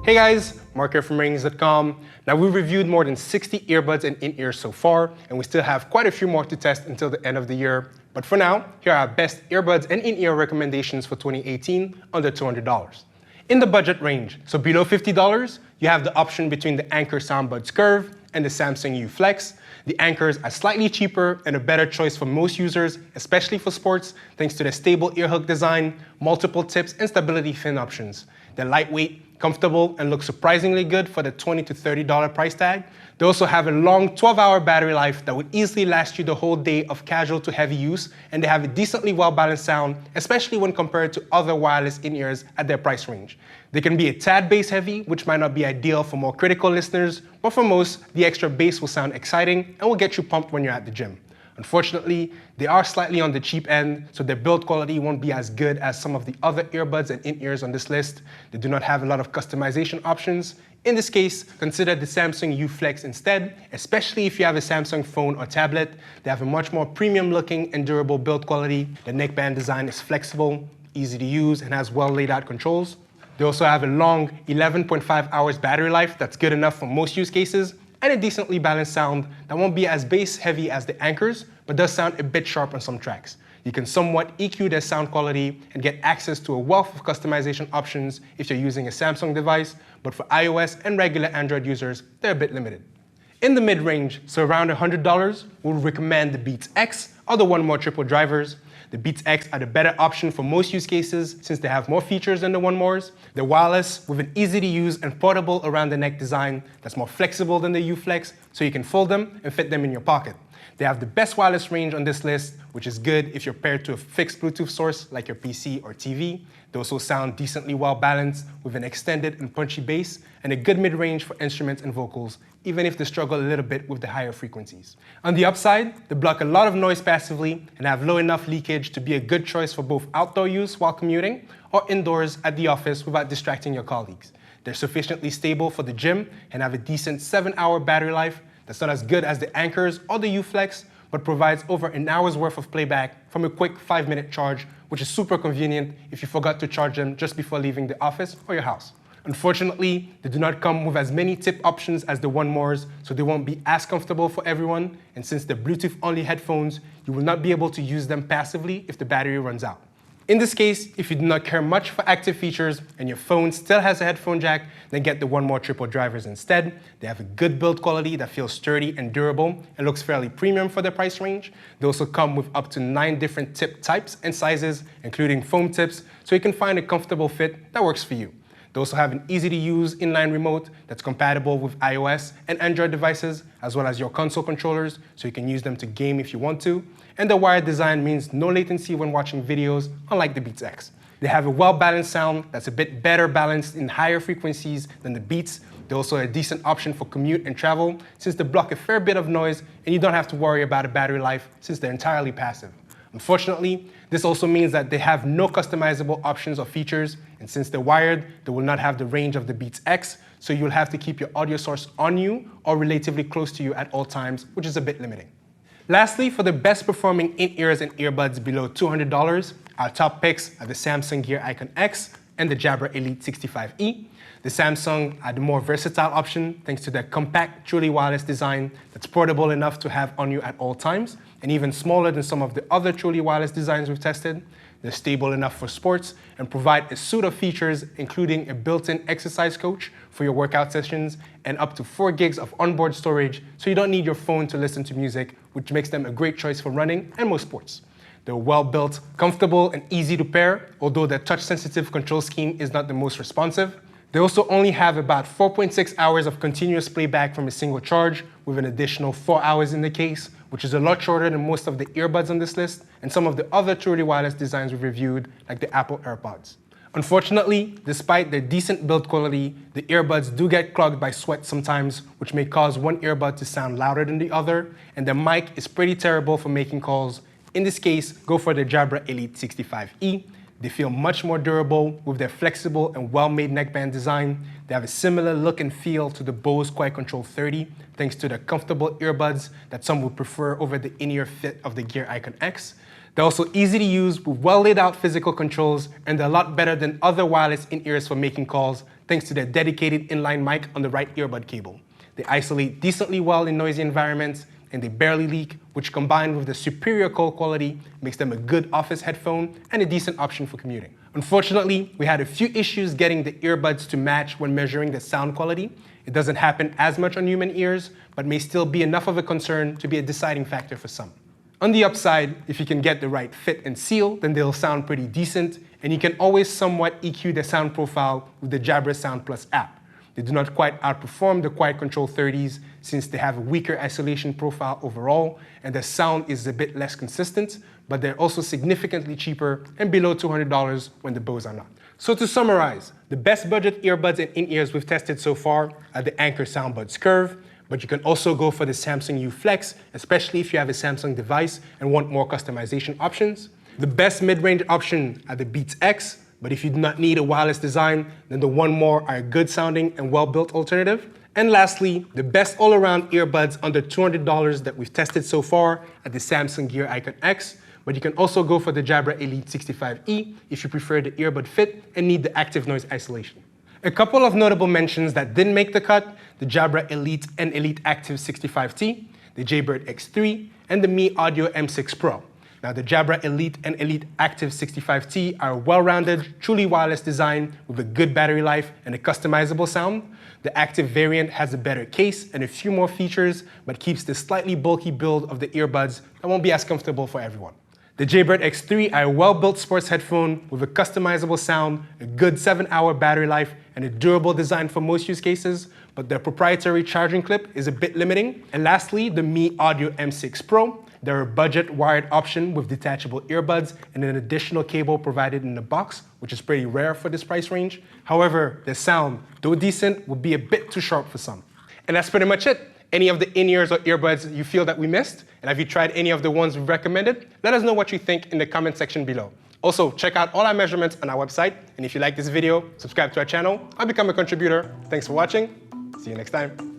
Hey guys, Mark here from Rings.com. Now we've reviewed more than 60 earbuds and in-ears so far, and we still have quite a few more to test until the end of the year. But for now, here are our best earbuds and in-ear recommendations for 2018 under $200. In the budget range, so below $50, you have the option between the Anker SoundBuds Curve and the Samsung U Flex. The Ankers are slightly cheaper and a better choice for most users, especially for sports, thanks to their stable earhook design, multiple tips, and stability fin options. They're lightweight, comfortable, and look surprisingly good for the $20 to $30 price tag. They also have a long 12-hour battery life that would easily last you the whole day of casual to heavy use, and they have a decently well-balanced sound, especially when compared to other wireless in-ears at their price range. They can be a tad bass heavy, which might not be ideal for more critical listeners, but for most, the extra bass will sound exciting and will get you pumped when you're at the gym. Unfortunately, they are slightly on the cheap end, so their build quality won't be as good as some of the other earbuds and in-ears on this list. They do not have a lot of customization options. In this case, consider the Samsung U Flex instead, especially if you have a Samsung phone or tablet. They have a much more premium looking and durable build quality. The neckband design is flexible, easy to use, and has well laid out controls. They also have a long 11.5 hours battery life that's good enough for most use cases, and a decently balanced sound that won't be as bass heavy as the Ankers, but does sound a bit sharp on some tracks. You can somewhat EQ their sound quality and get access to a wealth of customization options if you're using a Samsung device, but for iOS and regular Android users, they're a bit limited. In the mid-range, so around $100, we'll recommend the BeatsX or the One More triple drivers. The BeatsX are the better option for most use cases since they have more features than the One Mores. They're wireless with an easy-to-use and portable around-the-neck design that's more flexible than the U Flex, so you can fold them and fit them in your pocket. They have the best wireless range on this list, which is good if you're paired to a fixed Bluetooth source like your PC or TV. They also sound decently well balanced with an extended and punchy bass and a good mid-range for instruments and vocals, even if they struggle a little bit with the higher frequencies. On the upside, they block a lot of noise passively and have low enough leakage to be a good choice for both outdoor use while commuting or indoors at the office without distracting your colleagues. They're sufficiently stable for the gym and have a decent 7-hour battery life that's not as good as the Ankers or the U Flex, but provides over an hour's worth of playback from a quick 5-minute charge, which is super convenient if you forgot to charge them just before leaving the office or your house. Unfortunately, they do not come with as many tip options as the One Mores, so they won't be as comfortable for everyone, and since they're Bluetooth-only headphones, you will not be able to use them passively if the battery runs out. In this case, if you do not care much for active features and your phone still has a headphone jack, then get the One More triple drivers instead. They have a good build quality that feels sturdy and durable and looks fairly premium for their price range. They also come with up to 9 different tip types and sizes, including foam tips, so you can find a comfortable fit that works for you. They also have an easy-to-use inline remote that's compatible with iOS and Android devices, as well as your console controllers, so you can use them to game if you want to. And the wired design means no latency when watching videos, unlike the BeatsX. They have a well-balanced sound that's a bit better balanced in higher frequencies than the Beats. They're also a decent option for commute and travel, since they block a fair bit of noise and you don't have to worry about a battery life since they're entirely passive. Unfortunately, this also means that they have no customizable options or features, and since they're wired, they will not have the range of the BeatsX, so you'll have to keep your audio source on you or relatively close to you at all times, which is a bit limiting. Lastly, for the best performing in-ears and earbuds below $200, our top picks are the Samsung Gear IconX and the Jabra Elite 65E. The Samsung are the more versatile option thanks to their compact, truly wireless design that's portable enough to have on you at all times, and even smaller than some of the other truly wireless designs we've tested. They're stable enough for sports and provide a suite of features, including a built-in exercise coach for your workout sessions and up to 4 gigs of onboard storage, so you don't need your phone to listen to music, which makes them a great choice for running and most sports. They're well-built, comfortable, and easy to pair, although their touch-sensitive control scheme is not the most responsive. They also only have about 4.6 hours of continuous playback from a single charge, with an additional 4 hours in the case, which is a lot shorter than most of the earbuds on this list and some of the other truly wireless designs we've reviewed, like the Apple AirPods. Unfortunately, despite their decent build quality, the earbuds do get clogged by sweat sometimes, which may cause one earbud to sound louder than the other, and their mic is pretty terrible for making calls. In this case, go for the Jabra Elite 65E. They feel much more durable with their flexible and well-made neckband design. They have a similar look and feel to the Bose Quiet Control 30, thanks to the comfortable earbuds that some would prefer over the in-ear fit of the Gear IconX. They're also easy to use with well laid out physical controls, and they're a lot better than other wireless in-ears for making calls thanks to their dedicated inline mic on the right earbud cable. They isolate decently well in noisy environments, and they barely leak, which combined with the superior call quality makes them a good office headphone and a decent option for commuting. Unfortunately, we had a few issues getting the earbuds to match when measuring the sound quality. It doesn't happen as much on human ears, but may still be enough of a concern to be a deciding factor for some. On the upside, if you can get the right fit and seal, then they'll sound pretty decent, and you can always somewhat EQ the sound profile with the Jabra Sound Plus app. They do not quite outperform the Quiet Control 30s since they have a weaker isolation profile overall, and the sound is a bit less consistent, but they're also significantly cheaper and below $200 when the Bose are not. So to summarize, the best budget earbuds and in-ears we've tested so far are the Anker SoundBuds Curve, but you can also go for the Samsung U Flex, especially if you have a Samsung device and want more customization options. The best mid-range option are the BeatsX, but if you do not need a wireless design, then the One More are a good sounding and well-built alternative. And lastly, the best all-around earbuds under $200 that we've tested so far are the Samsung Gear IconX, but you can also go for the Jabra Elite 65E if you prefer the earbud fit and need the active noise isolation. A couple of notable mentions that didn't make the cut: the Jabra Elite and Elite Active 65T, the Jaybird X3, and the Mi Audio M6 Pro. Now, the Jabra Elite and Elite Active 65T are a well-rounded, truly wireless design with a good battery life and a customizable sound. The Active variant has a better case and a few more features, but keeps the slightly bulky build of the earbuds that won't be as comfortable for everyone. The Jaybird X3 are a well-built sports headphone with a customizable sound, a good 7-hour battery life, and a durable design for most use cases, but their proprietary charging clip is a bit limiting. And lastly, the Mi Audio M6 Pro. They're a budget wired option with detachable earbuds and an additional cable provided in the box, which is pretty rare for this price range. However, the sound, though decent, will be a bit too sharp for some. And that's pretty much it. Any of the in-ears or earbuds you feel that we missed? And have you tried any of the ones we've recommended? Let us know what you think in the comment section below. Also, check out all our measurements on our website. And if you like this video, subscribe to our channel or become a contributor. Thanks for watching. See you next time.